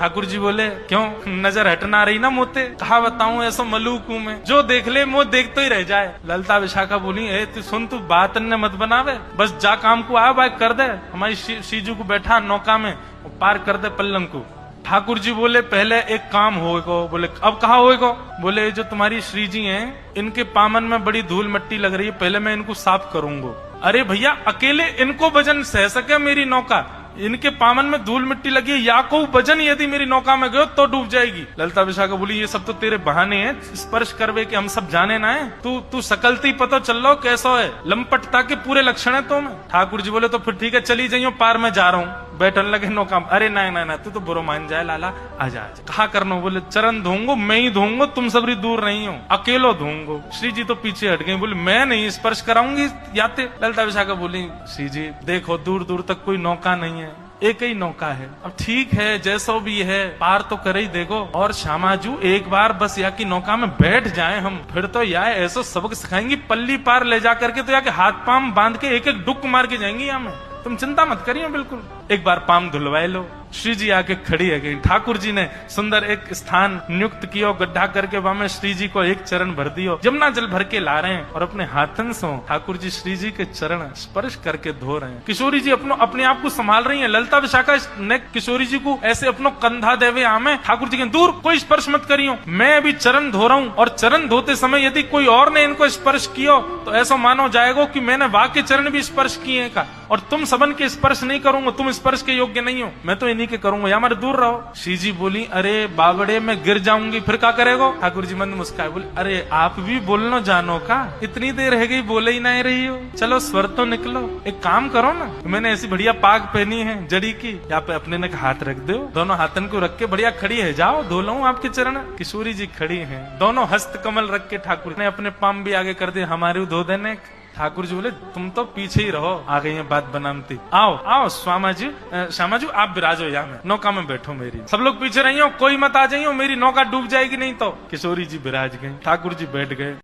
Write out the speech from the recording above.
ठाकुर जी बोले क्यों नजर हटना रही ना मोते, कहा बताऊं ऐसा मलूक हूं मैं, जो देख ले मुंह देखते ही रह जाए। ललता विशाखा बोली ए तू सुन, तू बात ने मत बनावे, बस जा काम को आ बाइक कर दे, हमारी सीजू को बैठा नौका में पार कर दे पल्लंग को। ठाकुर जी बोले पहले एक काम होएगा। बोले अब कहा होएगा? बोले जो तुम्हारी श्री जी हैं इनके पामन में बड़ी धूल मिट्टी लग रही है, पहले मैं इनको साफ करूंगा। अरे भैया अकेले इनको वजन सह सके मेरी नौका, इनके पामन में धूल मिट्टी लगी है, या को वजन यदि मेरी नौका में गयो तो डूब जाएगी। ललता विशाखा बोली ये सब तो तेरे बहाने हैं, स्पर्श करवे के हम सब जाने ना है, तू सकलती पता चल लो कैसा है, लंपटता के पूरे लक्षण है तो में। ठाकुर जी बोले तो फिर ठीक है चली जाइयो, पार में जा रहा हूँ। बैठन लगे नौका। अरे ना तू तो बुरो मान जाए लाला, आजा कहा करना। बोले चरण धोऊंगो, मैं ही धोऊंगो, तुम सबरी दूर नहीं हो, अकेलो धोऊंगो। श्री जी तो पीछे हट गई, बोले मैं नहीं स्पर्श कराऊंगी याते। ललता विशाखा बोली श्री जी देखो दूर दूर तक कोई नौका नहीं है, एक ही नौका है, अब ठीक है जैसो भी है पार तो कर ही देखो। और श्यामाजू एक बार बस या की नौका में बैठ जाए हम, फिर तो या ऐसा सबक सिखाएंगी, पल्ली पार ले जा करके तो या के हाथ पाम बांध के एक एक डुक मार के जाएंगी यहाँ में, तुम चिंता मत करिए बिल्कुल। एक बार पाम धुलवाए लो। श्री जी आके खड़ी है गई। ठाकुर जी ने सुंदर एक स्थान नियुक्त किया, गड्ढा करके वहां में श्री जी को एक चरण भर दियो, जमुना जल भर के ला रहे हैं और अपने हाथन से ठाकुर जी श्री जी के चरण स्पर्श करके धो रहे हैं। किशोरी जी अपने आप को संभाल रही है। ललता विशाखा ने किशोरी जी को ऐसे अपनो कंधा देवे आमे, ठाकुर जी के दूर कोई स्पर्श मत करियो, मैं अभी चरण धो रहा हूँ, और चरण धोते समय यदि कोई और ने इनको स्पर्श किया तो ऐसा मानो जाएगा कि मैंने वाक्य चरण भी स्पर्श किए का, और तुम सबन के स्पर्श नहीं करूंगा, तुम स्पर्श के योग्य नहीं हो, मैं तो इन्हीं के करूंगा, या हमारे दूर रहो। श्री जी बोली अरे बाबड़े में गिर जाऊंगी फिर क्या करेगो? ठाकुर जी मंद मुस्काए, बोले अरे आप भी बोलना जानो का, इतनी देर रह गई बोले ही नहीं रही हो, चलो स्वर तो निकलो, एक काम करो ना, मैंने ऐसी बढ़िया पाग पहनी है जड़ी की, यहाँ पे अपने ने हाथ रख दो, दोनों हाथन को रख के बढ़िया खड़ी है, जाओ धो लो आपके चरण। किशोरी जी खड़ी है, दोनों हस्त कमल रख के ठाकुर ने अपने पाम भी आगे कर दिए, हमारे धो देने। ठाकुर जी बोले तुम तो पीछे ही रहो, आ गई है बात बनाती, आओ आओ श्यामा जी आप विराजो, यहाँ में नौका में बैठो मेरी, सब लोग पीछे रहियो, कोई मत आ जाइयो, मेरी नौका डूब जाएगी नहीं तो। किशोरी जी विराज गई, ठाकुर जी बैठ गए।